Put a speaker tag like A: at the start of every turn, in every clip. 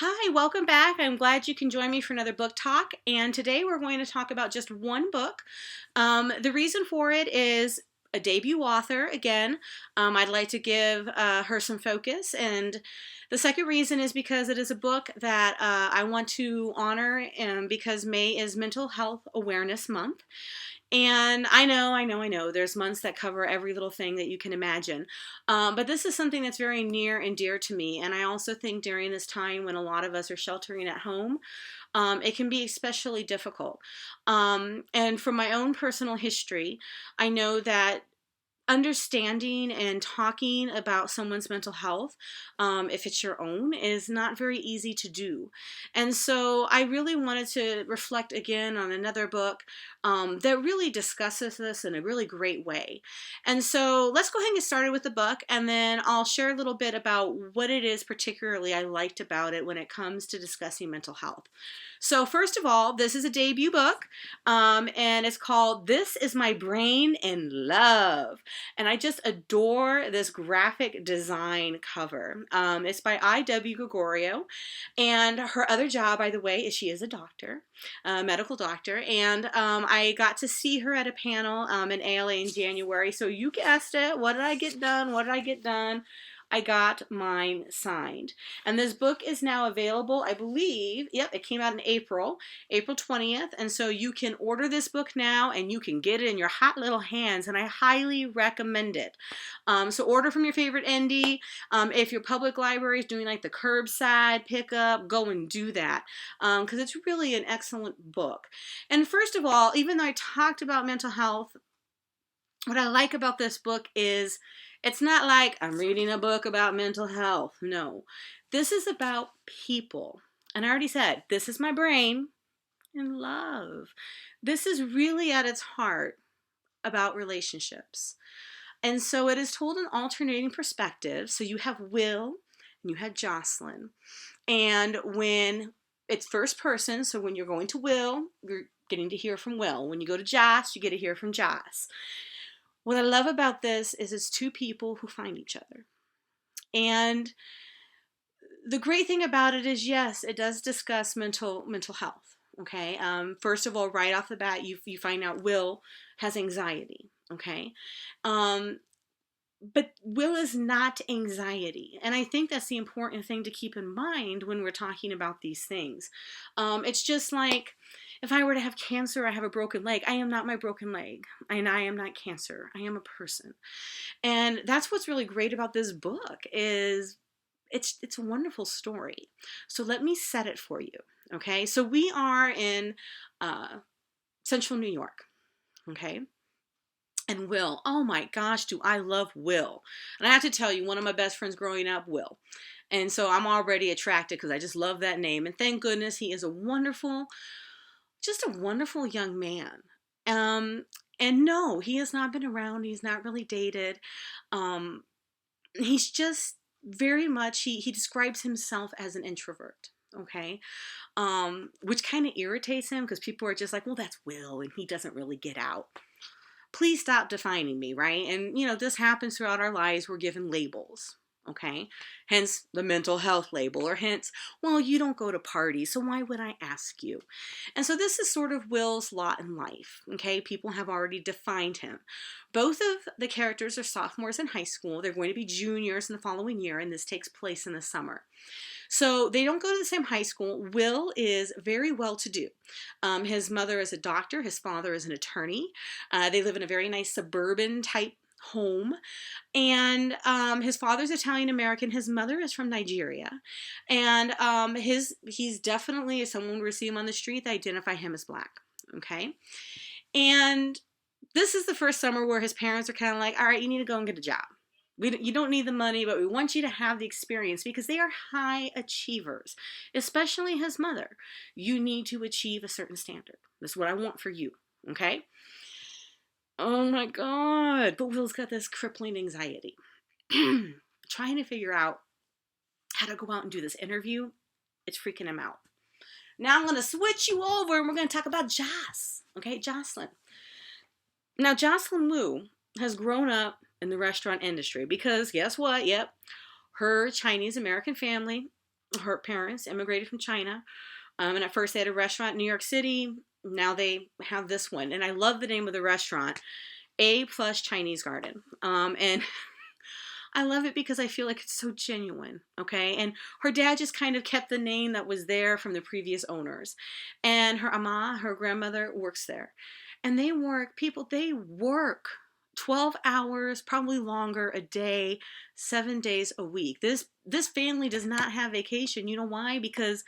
A: Hi, welcome back. I'm glad you can join me for another book talk. And today we're going to talk about just one book. The reason for it is a debut author. Again, I'd like to give her some focus. And the second reason is because it is a book that I want to honor because May is Mental Health Awareness Month. And I know, there's months that cover every little thing that you can imagine. But this is something that's very near and dear to me. And I also think during this time when a lot of us are sheltering at home, it can be especially difficult. And from my own personal history, I know that understanding and talking about someone's mental health, if it's your own, is not very easy to do. And so I really wanted to reflect again on another book that really discusses this in a really great way. And so let's go ahead and get started with the book, and then I'll share a little bit about what it is particularly I liked about it when it comes to discussing mental health. So first of all, this is a debut book, and it's called This Is My Brain in Love. And I just adore this graphic design cover. It's by I.W. Gregorio. And her other job, by the way, is she is a doctor, a medical doctor. And I got to see her at a panel in ALA in January. So you guessed it. What did I get done? What did I get done? I got mine signed. And this book is now available, I believe. Yep, it came out in April 20th. And so you can order this book now and you can get it in your hot little hands. And I highly recommend it. So order from your favorite indie. If your public library is doing like the curbside pickup, go and do that. Because it's really an excellent book. And first of all, even though I talked about mental health, what I like about this book is it's not like I'm reading a book about mental health. No, this is about people. And I already said, this is my brain in love. This is really at its heart about relationships. And so it is told in alternating perspectives. So you have Will and you have Jocelyn. And when it's first person, so when you're going to Will, you're getting to hear from Will. When you go to Joss, you get to hear from Joss. What I love about this is it's two people who find each other. And the great thing about it is, yes, it does discuss mental health. Okay. First of all, right off the bat, you find out Will has anxiety. Okay. But Will is not anxiety. And I think that's the important thing to keep in mind when we're talking about these things. It's just like, if I were to have cancer, I have a broken leg. I am not my broken leg, and I am not cancer. I am a person. And that's what's really great about this book is it's a wonderful story. So let me set it for you. Okay, so we are in central New York. Okay. And Will, oh my gosh, do I love Will. And I have to tell you, one of my best friends growing up, Will. And so I'm already attracted because I just love that name. And thank goodness he is just a wonderful young man. And no, he has not been around. He's not really dated. He's just very much, he describes himself as an introvert. Okay. Which kind of irritates him because people are just like, well, that's Will and he doesn't really get out. Please stop defining me, right? And, this happens throughout our lives. We're given labels, okay? Hence the mental health label, or hence, well, you don't go to parties, so why would I ask you? And so this is sort of Will's lot in life, okay? People have already defined him. Both of the characters are sophomores in high school. They're going to be juniors in the following year, and this takes place in the summer. So they don't go to the same high school. Will is very well to do. His mother is a doctor. His father is an attorney. They live in a very nice suburban type home. And his father's Italian American. His mother is from Nigeria. And he's definitely, if someone were to see him on the street, they identify him as black. Okay. And this is the first summer where his parents are kind of like, all right, you need to go and get a job. You don't need the money, but we want you to have the experience because they are high achievers, especially his mother. You need to achieve a certain standard. That's what I want for you, okay? Oh my God. But Will's got this crippling anxiety. Trying to figure out how to go out and do this interview, it's freaking him out. Now I'm going to switch you over and we're going to talk about Joss, okay? Jocelyn. Now, Jocelyn Liu has grown up in the restaurant industry because guess what? Yep. Her Chinese American family her parents immigrated from China. And at first they had a restaurant in New York City. Now they have this one. And I love the name of the restaurant, A Plus Chinese Garden. And I love it because I feel like it's so genuine, okay? And her dad just kind of kept the name that was there from the previous owners. And her ama, her grandmother, works there. And they work 12 hours, probably longer a day, 7 days a week. This family does not have vacation. You know why? Because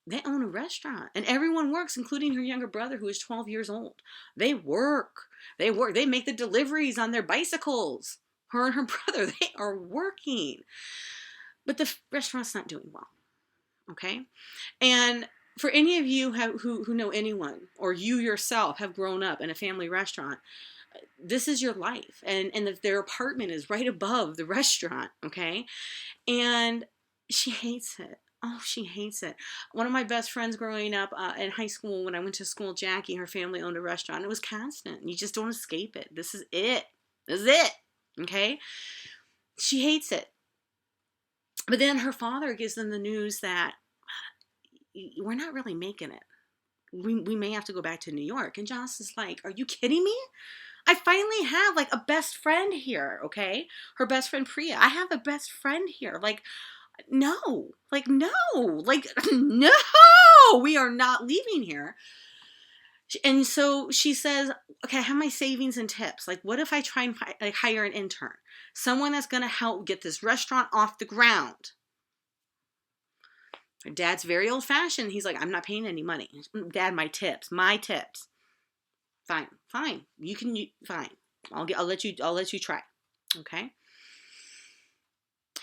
A: they own a restaurant and everyone works, including her younger brother who is 12 years old. They work. They make the deliveries on their bicycles. Her and her brother, they are working. But the restaurant's not doing well, okay? And for any of you who know anyone, or you yourself have grown up in a family restaurant, this is your life. And their apartment is right above the restaurant, okay? And she hates it. Oh, she hates it. One of my best friends growing up in high school, when I went to school, Jackie, her family owned a restaurant. It was constant. You just don't escape it. This is it. This is it. Okay? She hates it. But then her father gives them the news that we're not really making it. We may have to go back to New York. And Joss is like, are you kidding me? I finally have like a best friend here, okay? Her best friend Priya. I have a best friend here. No, we are not leaving here. And so she says, okay, I have my savings and tips. Like, what if I try and hire an intern? Someone that's going to help get this restaurant off the ground. Her dad's very old fashioned. He's like, I'm not paying any money. Dad, my tips. Fine. Fine. I'll let you try. Okay.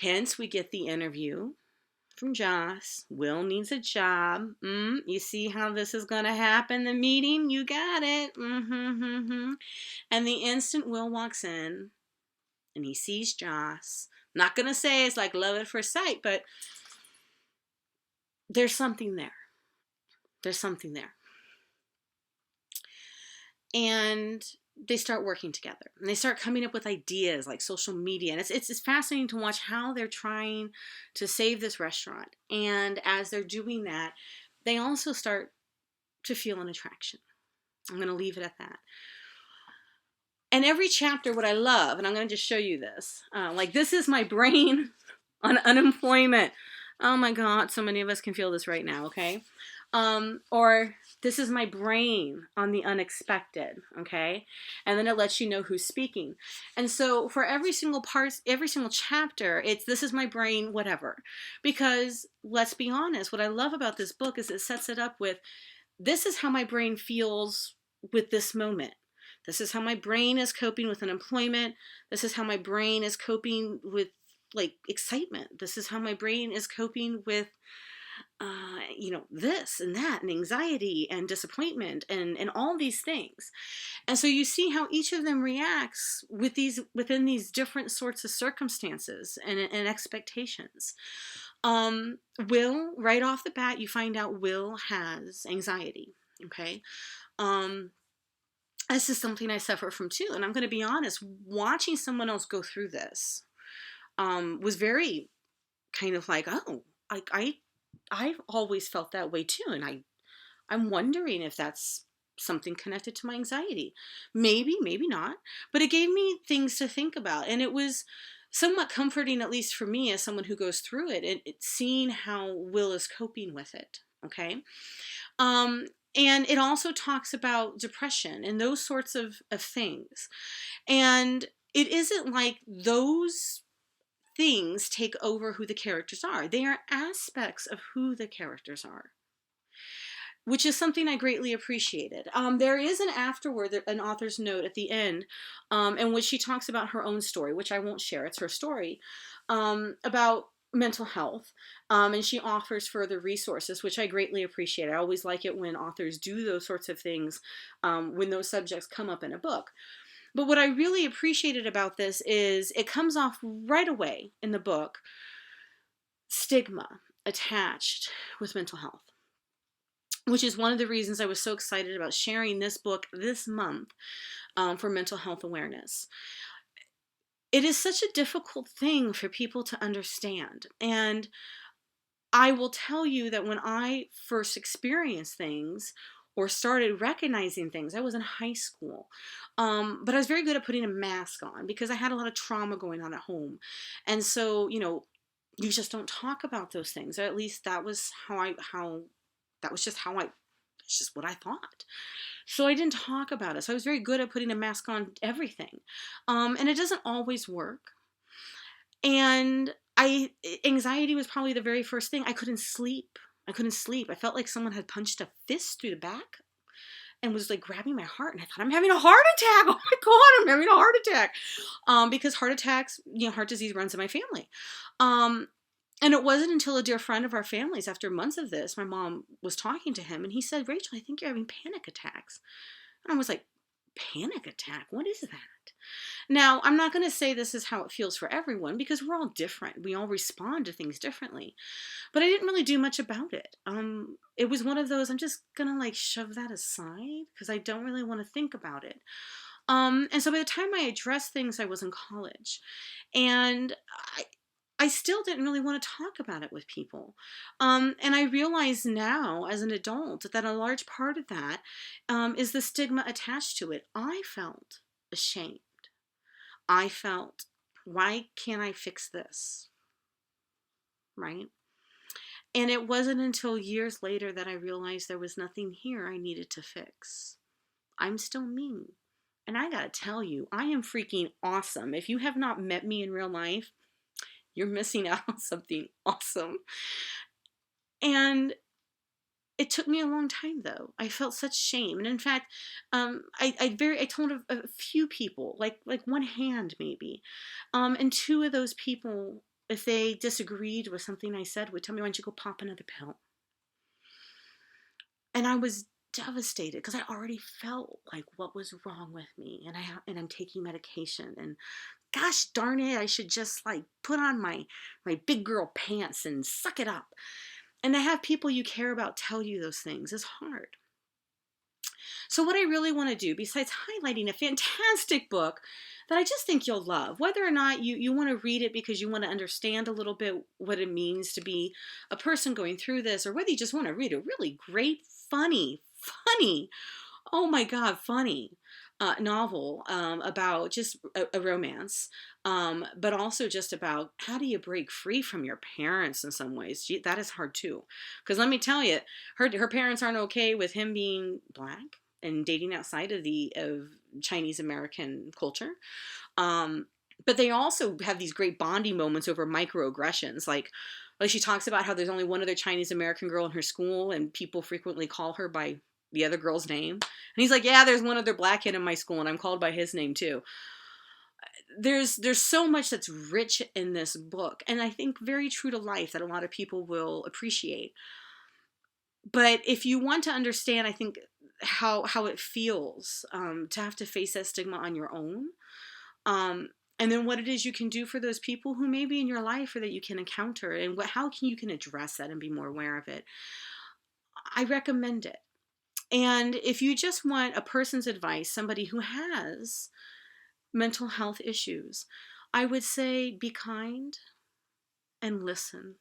A: Hence, we get the interview from Joss. Will needs a job. You see how this is going to happen? The meeting, you got it. And the instant Will walks in and he sees Joss, not going to say it's like love at first sight, but there's something there. And they start working together and they start coming up with ideas like social media. And it's fascinating to watch how they're trying to save this restaurant. And as they're doing that, they also start to feel an attraction. I'm going to leave it at that. And every chapter, what I love, and I'm going to just show you this, this is my brain on unemployment. Oh my God, so many of us can feel this right now, okay? Or this is my brain on the unexpected, okay? And then it lets you know who's speaking. And so for every single chapter, it's this is my brain, whatever. Because let's be honest, what I love about this book is it sets it up with, this is how my brain feels with this moment. This is how my brain is coping with unemployment. This is how my brain is coping with excitement. This is how my brain is coping with this and that and anxiety and disappointment and all these things. And so you see how each of them reacts within these different sorts of circumstances and expectations. Will, right off the bat, you find out Will has anxiety. Okay. This is something I suffer from too. And I'm going to be honest, watching someone else go through this was very kind of like, oh, I've always felt that way too. And I'm wondering if that's something connected to my anxiety. Maybe not. But it gave me things to think about. And it was somewhat comforting, at least for me as someone who goes through it, seeing how Will is coping with it. Okay. And it also talks about depression and those sorts of things. And it isn't like those things take over who the characters are. They are aspects of who the characters are, which is something I greatly appreciated. There is an afterword, an author's note at the end, in which she talks about her own story, which I won't share. It's her story, about mental health, and she offers further resources, which I greatly appreciate. I always like it when authors do those sorts of things when those subjects come up in a book. But what I really appreciated about this is it comes off right away in the book, stigma attached with mental health, which is one of the reasons I was so excited about sharing this book this month for mental health awareness. It is such a difficult thing for people to understand. And I will tell you that when I first experienced things or started recognizing things, I was in high school. But I was very good at putting a mask on because I had a lot of trauma going on at home. And so, you just don't talk about those things. Or at least that was that was just it's just what I thought. So I didn't talk about it. So I was very good at putting a mask on everything. And it doesn't always work. And anxiety was probably the very first thing. I couldn't sleep. I couldn't sleep. I felt like someone had punched a fist through the back and was like grabbing my heart. And I thought, I'm having a heart attack. Oh my God, I'm having a heart attack. Because heart attacks, heart disease runs in my family. And it wasn't until a dear friend of our family's, after months of this, my mom was talking to him and he said, Rachel, I think you're having panic attacks. And I was like, panic attack? What is that? Now, I'm not going to say this is how it feels for everyone because we're all different. We all respond to things differently. But I didn't really do much about it. It was one of those, I'm just going to like shove that aside because I don't really want to think about it. And so by the time I addressed things, I was in college. And I still didn't really want to talk about it with people. And I realize now as an adult that a large part of that is the stigma attached to it. I felt ashamed. I felt, why can't I fix this? Right? And it wasn't until years later that I realized there was nothing here I needed to fix. I'm still me. And I gotta tell you, I am freaking awesome. If you have not met me in real life, you're missing out on something awesome. And it took me a long time, though. I felt such shame, and in fact, I told a few people, like one hand maybe, and two of those people, if they disagreed with something I said, would tell me, "Why don't you go pop another pill?" And I was devastated because I already felt like what was wrong with me, and I'm taking medication, and gosh darn it, I should just like put on my big girl pants and suck it up. And to have people you care about tell you those things is hard. So what I really want to do, besides highlighting a fantastic book that I just think you'll love, whether or not you want to read it because you want to understand a little bit what it means to be a person going through this, or whether you just want to read a really great, funny, oh my God, funny novel about just a romance, but also just about how do you break free from your parents in some ways. Gee, that is hard too. Because let me tell you, her parents aren't okay with him being black and dating outside of Chinese American culture. But they also have these great bonding moments over microaggressions. Like she talks about how there's only one other Chinese American girl in her school and people frequently call her by the other girl's name. And he's like, yeah, there's one other black kid in my school and I'm called by his name too. There's so much that's rich in this book, and I think very true to life that a lot of people will appreciate. But if you want to understand, I think how it feels to have to face that stigma on your own, and then what it is you can do for those people who may be in your life or that you can encounter, and how you can address that and be more aware of it, I recommend it. And if you just want a person's advice, somebody who has mental health issues, I would say be kind and listen.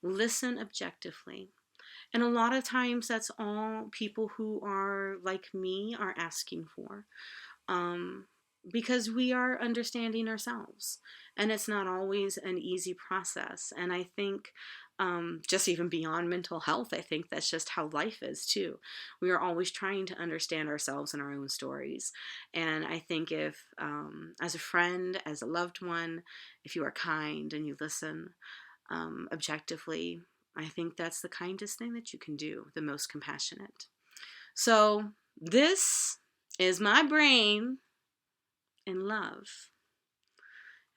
A: Listen objectively. And a lot of times that's all people who are like me are asking for. Because we are understanding ourselves. And it's not always an easy process. And I think just even beyond mental health, I think that's just how life is too. We are always trying to understand ourselves and our own stories. And I think if, as a friend, as a loved one, if you are kind and you listen objectively, I think that's the kindest thing that you can do, the most compassionate. So this is my brain in love.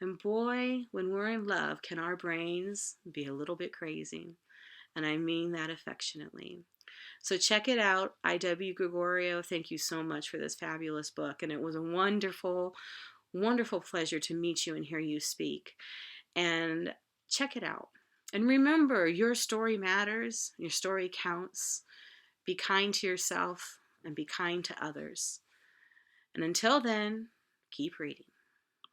A: And boy, when we're in love, can our brains be a little bit crazy. And I mean that affectionately. So check it out. I.W. Gregorio, thank you so much for this fabulous book. And it was a wonderful, wonderful pleasure to meet you and hear you speak. And check it out. And remember, your story matters. Your story counts. Be kind to yourself and be kind to others. And until then, keep reading.